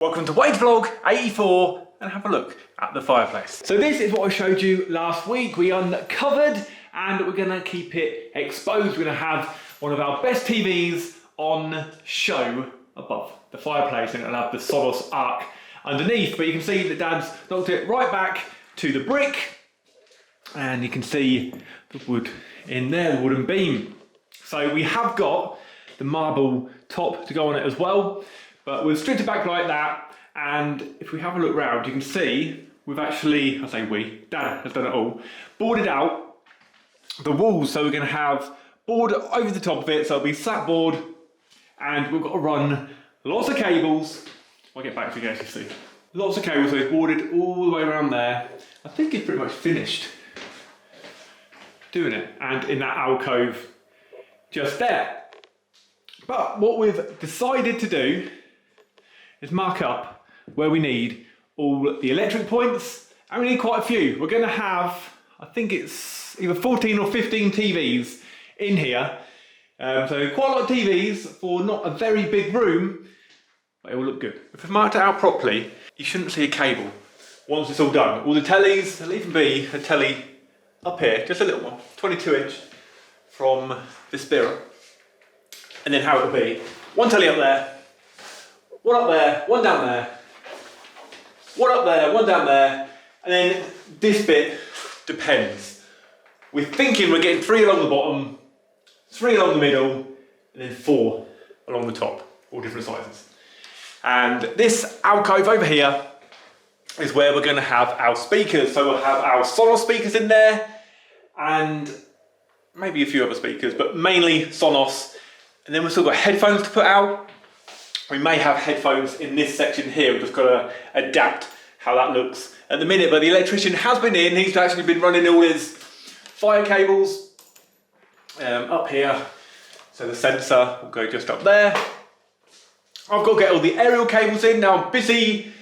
Welcome to Wade's Vlog 84 and have a look at the fireplace. So this is what I showed you last week. We uncovered and we're going to keep it exposed. We're going to have one of our best TVs on show above the fireplace, and it'll have the Sonos arc underneath. But you can see that Dad's knocked it right back to the brick, and you can see the wood in there, the wooden beam. So we have got the marble top to go on it as well. But we've stripped it back like that, and if we have a look round, you can see we've actually, I say we, Dad has done it all, boarded out the walls. So we're going to have board over the top of it, so it'll be slat board, and we've got to run lots of cables. I'll get back to you guys to see. Lots of cables, so it's boarded all the way around there. I think it's pretty much finished doing it, and in that alcove just there. But what we've decided to do is mark up where we need all the electric points, and we need quite a few. We're going to have, I think it's either 14 or 15 TVs in here. So quite a lot of TVs for not a very big room, but it will look good. If we've marked it out properly, you shouldn't see a cable once it's all done. All the tellies, there'll even be a telly up here, just a little one, 22-inch from this Spira. And then how it'll be, one telly up there, one up there, one down there, one up there, one down there, and then this bit depends. We're thinking we're getting 3 along the bottom, 3 along the middle, and then 4 along the top, all different sizes. And this alcove over here is where we're going to have our speakers. So we'll have our Sonos speakers in there, and maybe a few other speakers, but mainly Sonos. And then we've still got headphones to put out. We may have headphones in this section here. We've just got to adapt how that looks at the minute. But the electrician has been in. He's actually been running all his fire cables up here. So the sensor will go just up there. I've got to get all the aerial cables in. Now I'm busy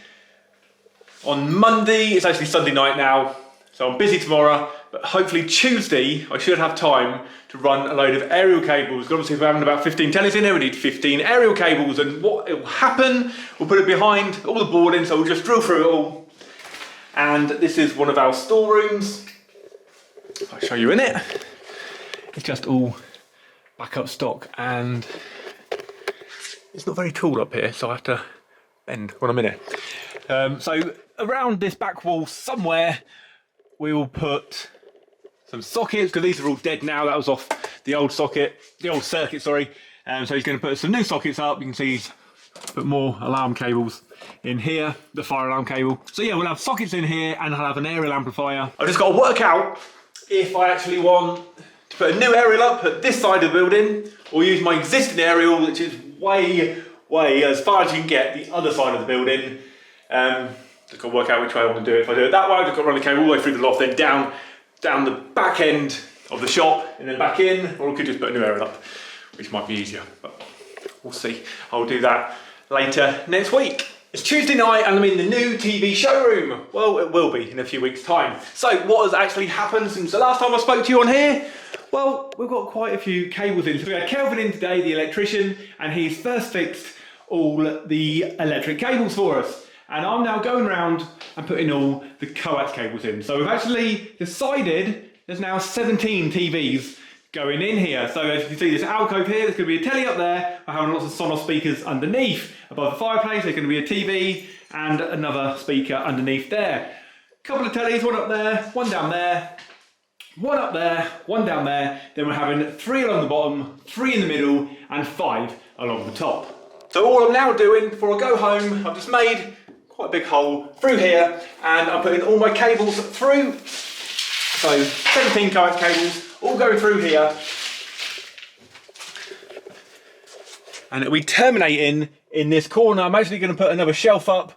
on Monday. It's actually Sunday night now. So I'm busy tomorrow. But hopefully Tuesday, I should have time to run a load of aerial cables. Obviously, if we're having about 15 tellies in here, we need 15 aerial cables. And what will happen, we'll put it behind all the boarding, so we'll just drill through it all. And this is one of our storerooms. I'll show you in it. It's just all backup stock, and it's not very tall up here, so I have to bend when I'm in it. So around this back wall somewhere, we will put some sockets, because these are all dead now. That was off the old socket, the old circuit, sorry. So he's going to put some new sockets up. You can see he's put more alarm cables in here, the fire alarm cable. So yeah, we'll have sockets in here, and I'll have an aerial amplifier. I've just got to work out if I actually want to put a new aerial up at this side of the building, or use my existing aerial, which is way as far as you can get the other side of the building. Just got to work out which way I want to do it. If I do it that way, I've just got to run the cable all the way through the loft, then down the back end of the shop, and then back in, or I could just put a new aerial up, which might be easier, but we'll see. I'll do that later next week. It's Tuesday night and I'm in the new TV showroom. Well, it will be in a few weeks' time. So what has actually happened since the last time I spoke to you on here? Well, we've got quite a few cables in. So we had Kelvin in today, the electrician, and he's first fixed all the electric cables for us. And I'm now going around and putting all the coax cables in. So we've actually decided there's now 17 TVs going in here. So as you can see, this alcove here, there's going to be a telly up there. We're having lots of Sonos speakers underneath. Above the fireplace, there's going to be a TV and another speaker underneath there. Couple of tellies, one up there, one down there, one up there, one down there. Then we're having 3 along the bottom, 3 in the middle, and 5 along the top. So all I'm now doing before I go home, I've just made quite a big hole through here, and I'm putting all my cables through. So 17 coax cables all going through here, and it'll be terminating in this corner. I'm actually going to put another shelf up,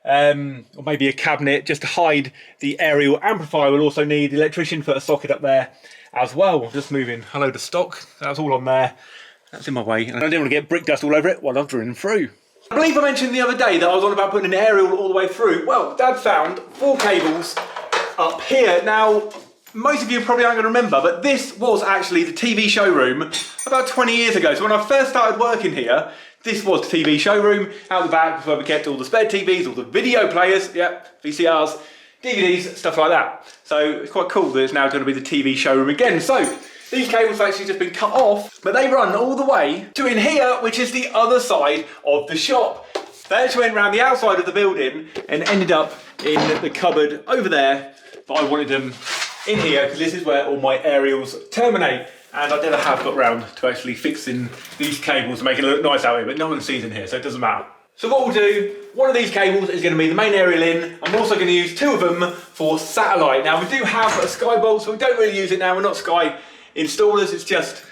or maybe a cabinet, just to hide the aerial amplifier. We'll also need the electrician to put a socket up there as well. I'm just moving a load of stock. That's all on there. That's in my way, and I didn't want to get brick dust all over it while I'm drilling through. I believe I mentioned the other day that I was on about putting an aerial all the way through. Well, Dad found 4 cables up here. Now, most of you probably aren't going to remember, but this was actually the TV showroom about 20 years ago. So when I first started working here, This was the TV showroom. Out the back was where we kept all the spare TVs, all the video players, yep, VCRs, DVDs, stuff like that. So it's quite cool that it's now going to be the TV showroom again. So these cables have actually just been cut off, but they run all the way to in here, which is the other side of the shop. They actually went around the outside of the building and ended up in the cupboard over there, but I wanted them in here because this is where all my aerials terminate. And I never have got round to actually fixing these cables and making it look nice out here, but no one sees in here, so it doesn't matter. So what we'll do, one of these cables is going to be the main aerial in. I'm also going to use 2 of them for satellite. Now we do have a Sky bolt, so we don't really use it now. We're not Sky installers, it's just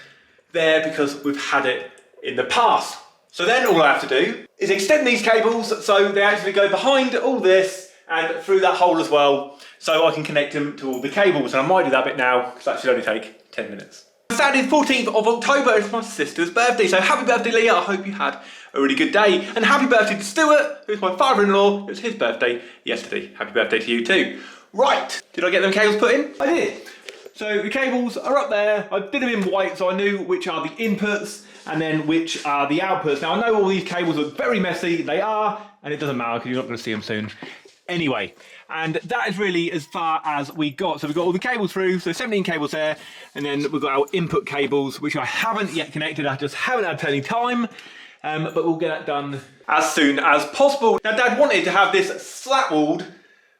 there because we've had it in the past. So then all I have to do is extend these cables so they actually go behind all this and through that hole as well, so I can connect them to all the cables. And I might do that bit now because that should only take 10 minutes. Saturday the 14th of October is my sister's birthday, so happy birthday Leah, I hope you had a really good day. And happy birthday to Stuart, who's my father-in-law, it was his birthday yesterday. Happy birthday to you too. Right, did I get them cables put in? I did. So the cables are up there, I did them in white so I knew which are the inputs and then which are the outputs. Now I know all these cables look very messy, they are, and it doesn't matter because you're not going to see them soon. Anyway, and that is really as far as we got. So we've got all the cables through, so 17 cables there, and then we've got our input cables, which I haven't yet connected, I just haven't had any time, but we'll get that done as soon as possible. Now Dad wanted to have this slat-walled,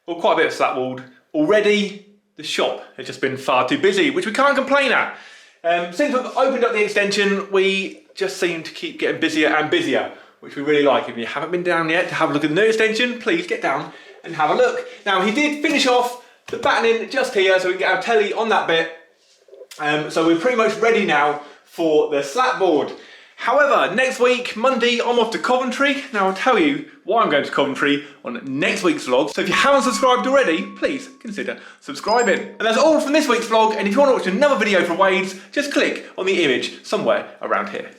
well quite a bit of slat-walled, already. The shop has just been far too busy, which we can't complain at. Since we've opened up the extension, we just seem to keep getting busier and busier, which we really like. If you haven't been down yet to have a look at the new extension, please get down and have a look. Now he did finish off the battening just here so we can get our telly on that bit. So we're pretty much ready now for the slat board. However, next week, Monday, I'm off to Coventry. Now I'll tell you why I'm going to Coventry on next week's vlog. So if you haven't subscribed already, please consider subscribing. And that's all from this week's vlog. And if you want to watch another video from Wade's, just click on the image somewhere around here.